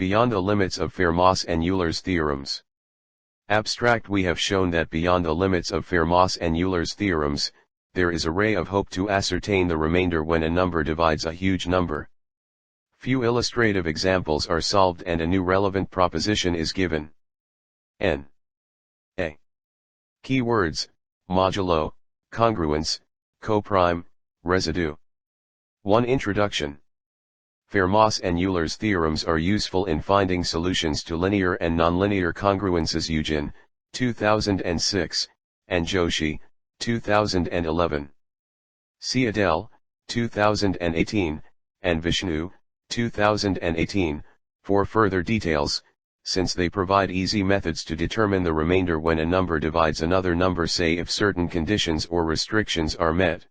Beyond the limits of Fermats and Eulers theorems. Abstract. We have shown that beyond the limits of Fermats and Eulers theorems, there is a ray of hope to ascertain the remainder when a number divides a huge number. Few illustrative examples are solved and a new relevant proposition is given. N. A. Keywords: modulo, congruence, coprime, residue. 1. Introduction. Fermats and Eulers theorems are useful in finding solutions to linear and nonlinear congruences. Eugen, 2006, and Joshi, 2011. C. Adele, 2018, and Vishnu, 2018, for further details, since they provide easy methods to determine the remainder when a number divides another number, say if certain conditions or restrictions are met.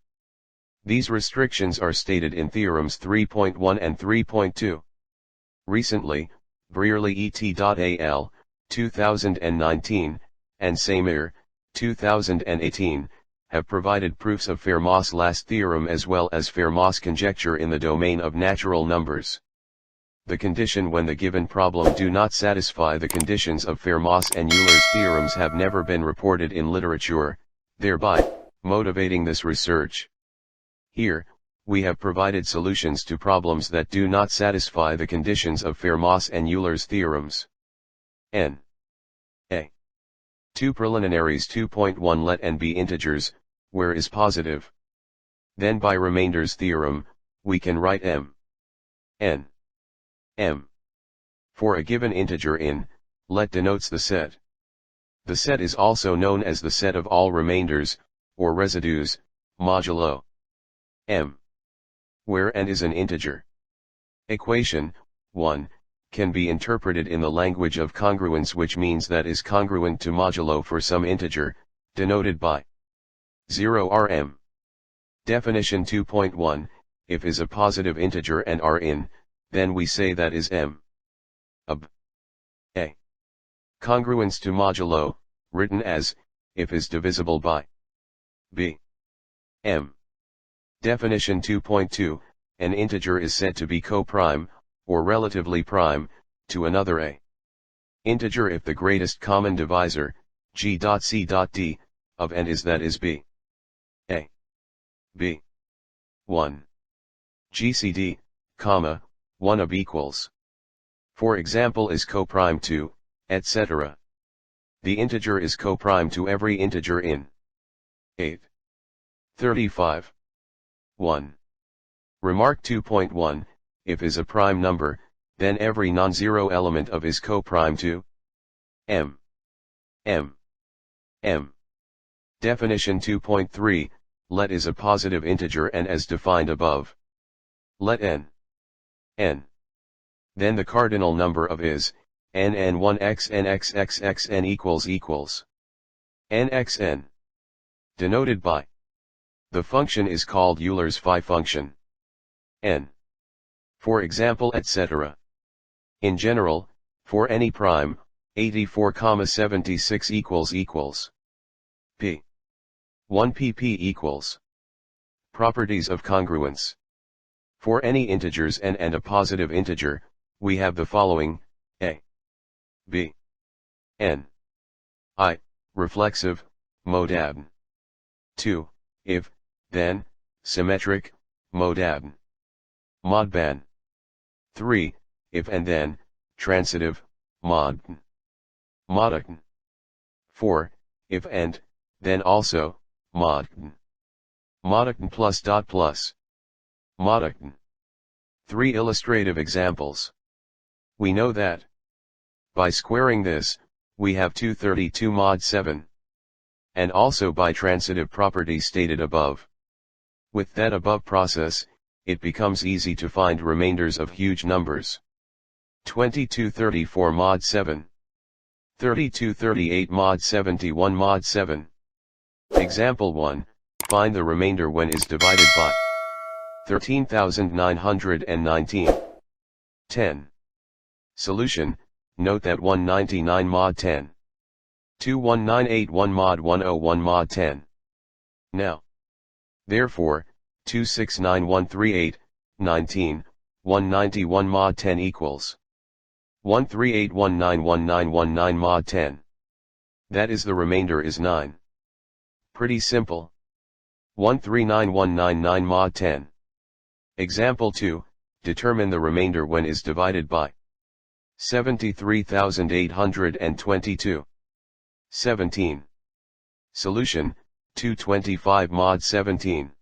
These restrictions are stated in Theorems 3.1 and 3.2. Recently, Brearley et al., 2019, and Samir, 2018, have provided proofs of Fermat's last theorem as well as Fermat's conjecture in the domain of natural numbers. The condition when the given problem do not satisfy the conditions of Fermats and Eulers theorems have never been reported in literature, thereby motivating this research. Here, we have provided solutions to problems that do not satisfy the conditions of Fermats and Eulers theorems. N. A. 2 preliminaries. 2.1 Let n be integers, where is positive. Then by remainders theorem, we can write m. N. M. For a given integer in, let denotes the set. The set is also known as the set of all remainders, or residues, modulo m, where n is an integer. Equation 1 can be interpreted in the language of congruence, which means that is congruent to modulo for some integer, denoted by 0rm. Definition 2.1, if is a positive integer and r in, then we say that is m. Ab. A. Congruence to modulo, written as, if is divisible by b. M. Definition 2.2, an integer is said to be coprime, or relatively prime, to another a integer if the greatest common divisor, g.c.d, of n is that is b. A. b. 1. gcd, 1 of equals. For example is coprime to, etc. The integer is coprime to every integer in 8. 35. 1. Remark 2.1, if is a prime number, then every non-zero element of is coprime to m. M. M. Definition 2.3, let is a positive integer and as defined above. Let n. N. Then the cardinal number of is, n1x nxxxn equals nxn. Denoted by. The function is called Euler's phi function. N. For example, etc. In general, for any prime, 84,76 equals p. 1 pp equals. Properties of congruence. For any integers n and a positive integer, we have the following: a, b, n, I, reflexive, modab. 2, if, then, symmetric, modab. Modban. 3, if and then, transitive, mod. Modicn. 4, if and, then also, mod. Modicn plus dot plus. Modicn. 3 illustrative examples. We know that by squaring this, we have 232 mod 7. And also by transitive property stated above. With that above process, it becomes easy to find remainders of huge numbers. 2234 mod 7. 3238 mod 71 mod 7. Example 1, find the remainder when is divided by 13,919. 10. Solution, note that 199 mod 10. 21981 mod 101 mod 10. Now. Therefore, 269138, 19, 191 mod 10 equals 138191919 mod 10. That is, the remainder is 9. Pretty simple. 139199 mod 10. Example 2, determine the remainder when is divided by 73,822. 17. Solution, 225 mod 17.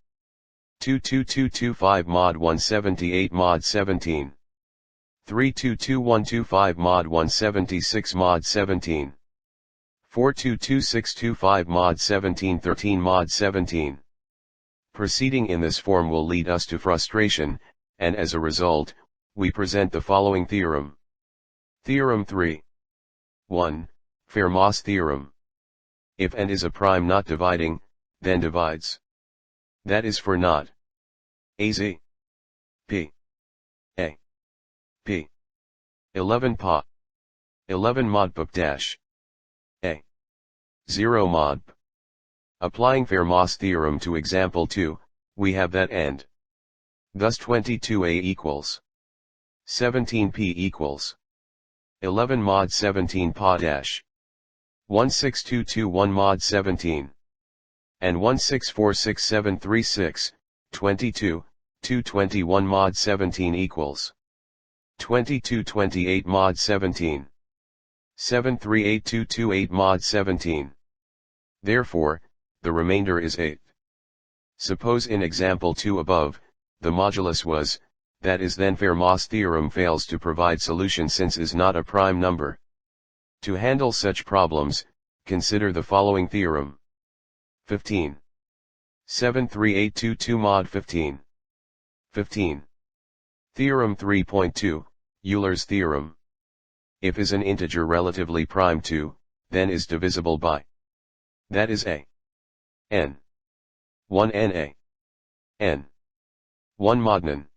22225 mod 178 mod 17. 322125 mod 176 mod 17. 422625 mod 1713 mod 17. Proceeding in this form will lead us to frustration, and as a result, we present the following theorem. Theorem 3. 1. Fermos theorem. If n is a prime not dividing, then divides. That is for not az p a p 11 pa 11 mod pup dash a 0 mod p. Applying Fermos theorem to example 2, we have that and. Thus 22a equals 17p equals 11 mod 17 pa dash 16221 mod 17 and 1646736 22 221 mod 17 equals 2228 mod 17 738228 mod 17. Therefore, the remainder is 8. Suppose in example 2 above, the modulus was, that is, then Fermos theorem fails to provide solution since is not a prime number. To handle such problems, consider the following theorem. 15. 73822 mod 15. 15. Theorem 3.2, Euler's theorem. If is an integer relatively prime to, then is divisible by. That is a. N. 1 n a. N. 1 mod n.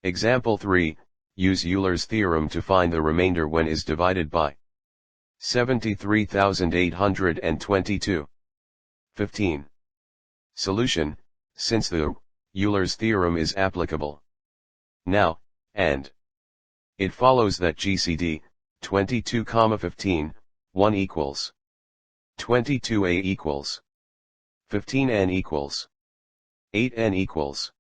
Example 3, use Euler's theorem to find the remainder when is divided by 73,822. 15. Solution, since the Euler's theorem is applicable. Now, and. It follows that GCD, 22,15, 1 equals 22a equals 15n equals 8n equals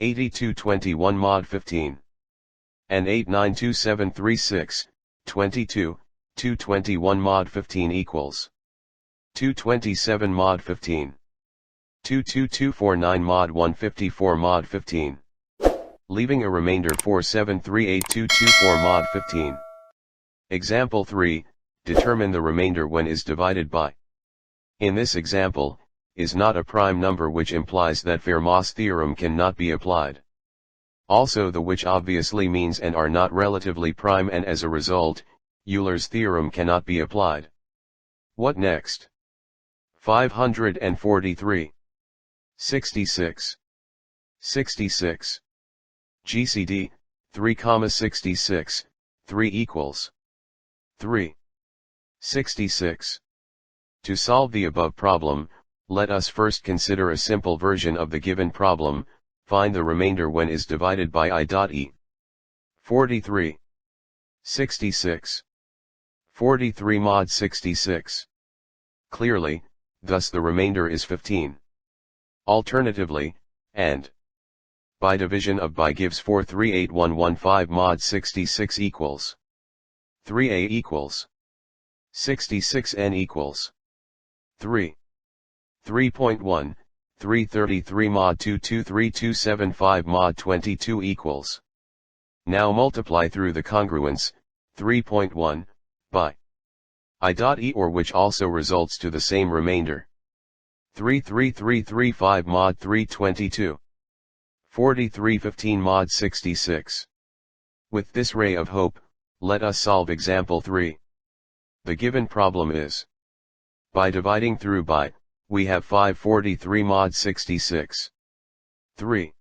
8221 mod 15 and 892736 22 221 mod 15 equals 227 mod 15 22249 mod 154 mod 15, leaving a remainder 4738224 mod 15. Example 3, determine the remainder when is divided by. In this example, is not a prime number, which implies that Fermos theorem cannot be applied. Also the which obviously means and are not relatively prime, and as a result, Euler's theorem cannot be applied. What next? 543. 66. 66. GCD, 3,66, 3 equals 3. 66. To solve the above problem, let us first consider a simple version of the given problem. Find the remainder when is divided by I.E. 43. 66. 43 mod 66. Clearly, thus the remainder is 15. Alternatively, and by division of by gives 438,115 mod 66 equals 3a equals 66n equals 3. 3.1, 333 mod 223275 mod 22 equals. Now multiply through the congruence, 3.1, by I.E, or which also results to the same remainder. 33335 mod 322. 4315 mod 66. With this ray of hope, let us solve example 3. The given problem is. By dividing through by, we have 543 mod 66. 3.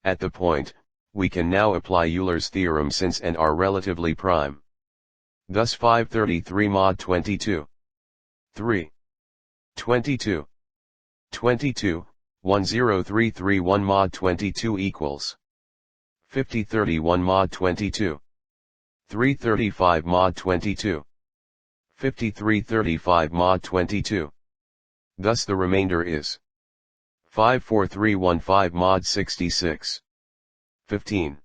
At the point, we can now apply Euler's theorem since and are relatively prime. Thus 533 mod 22. 3. 22. 22, 10331 mod 22 equals 5031 mod 22. 335 mod 22. 5335 mod 22. Thus the remainder is 54315 mod 66. 15.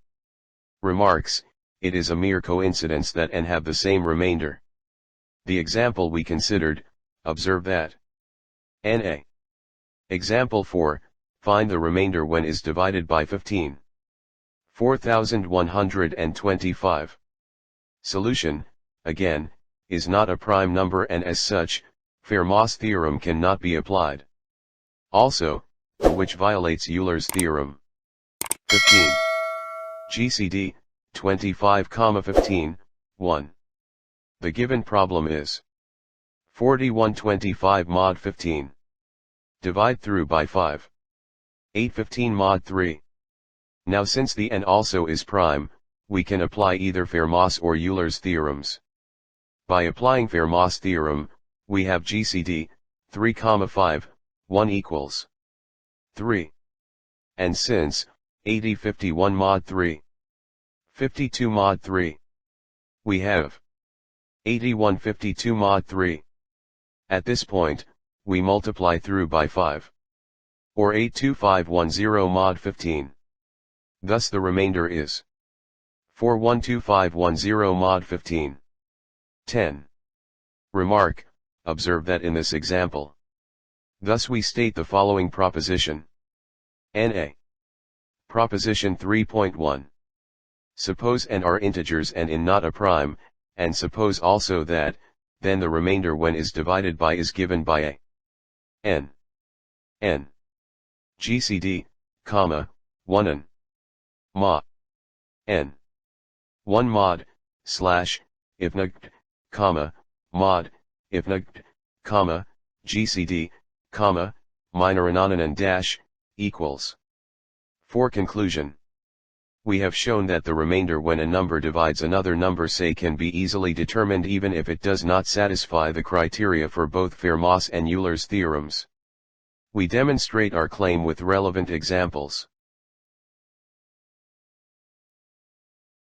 Remarks, it is a mere coincidence that n have the same remainder. The example we considered, observe that Na. Example 4, find the remainder when is divided by 15. 4125. Solution, again, is not a prime number and as such, Fermat's theorem cannot be applied. Also, which violates Euler's theorem. 15. GCD, 25,15, 1. The given problem is 4125 mod 15. Divide through by 5. 815 mod 3. Now since the n also is prime, we can apply either Fermat's or Euler's theorems. By applying Fermat's theorem, we have GCD, 3, 5, 1 equals 3. And since, 8051 mod 3, 52 mod 3, we have 8152 mod 3. At this point, we multiply through by 5. Or 82510 mod 15. Thus the remainder is 412510 mod 15. 10. Remark, observe that in this example. Thus we state the following proposition. Na. Proposition 3.1. Suppose n are integers and in not a prime, and suppose also that, then the remainder when is divided by is given by a n. GCD, 1 n. Ma. n. 1 mod, slash, if nugt, mod, if nugt, GCD, minor anonym and dash, equals. For conclusion. We have shown that the remainder when a number divides another number say can be easily determined even if it does not satisfy the criteria for both Fermat's and Euler's theorems. We demonstrate our claim with relevant examples.